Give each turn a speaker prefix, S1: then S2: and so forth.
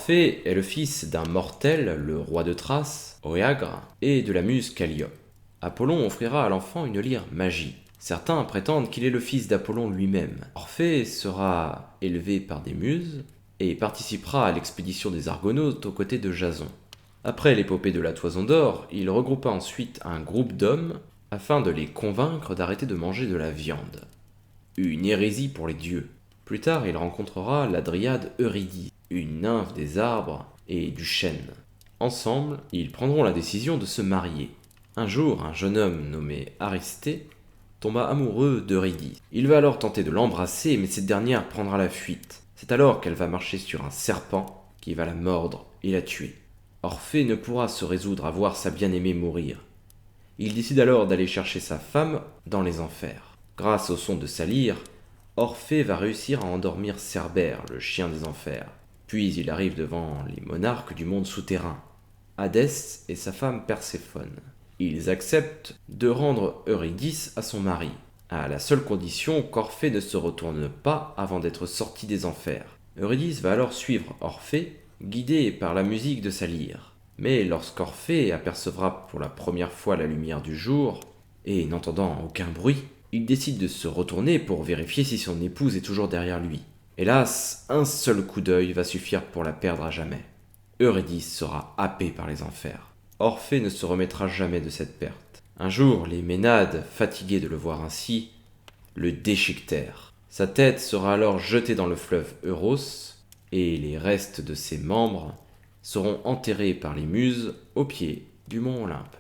S1: Orphée est le fils d'un mortel, le roi de Thrace, Oeagre, et de la muse Calliope. Apollon offrira à l'enfant une lyre magie. Certains prétendent qu'il est le fils d'Apollon lui-même. Orphée sera élevé par des muses et participera à l'expédition des Argonautes aux côtés de Jason. Après l'épopée de la Toison d'Or, il regroupa ensuite un groupe d'hommes afin de les convaincre d'arrêter de manger de la viande. Une hérésie pour les dieux. Plus tard, il rencontrera la dryade Eurydice, une nymphe des arbres et du chêne. Ensemble, ils prendront la décision de se marier. Un jour, un jeune homme nommé Aristée tomba amoureux d'Eurydice. Il va alors tenter de l'embrasser, mais cette dernière prendra la fuite. C'est alors qu'elle va marcher sur un serpent qui va la mordre et la tuer. Orphée ne pourra se résoudre à voir sa bien-aimée mourir. Il décide alors d'aller chercher sa femme dans les enfers. Grâce au son de sa lyre, Orphée va réussir à endormir Cerbère, le chien des enfers. Puis il arrive devant les monarques du monde souterrain, Hadès et sa femme Perséphone. Ils acceptent de rendre Eurydice à son mari, à la seule condition qu'Orphée ne se retourne pas avant d'être sorti des enfers. Eurydice va alors suivre Orphée, guidée par la musique de sa lyre. Mais lorsqu'Orphée apercevra pour la première fois la lumière du jour, et n'entendant aucun bruit, il décide de se retourner pour vérifier si son épouse est toujours derrière lui. Hélas, un seul coup d'œil va suffire pour la perdre à jamais. Eurydice sera happée par les enfers. Orphée ne se remettra jamais de cette perte. Un jour, les Ménades, fatigués de le voir ainsi, le déchiquetèrent. Sa tête sera alors jetée dans le fleuve Euros, et les restes de ses membres seront enterrés par les muses au pied du mont Olympe.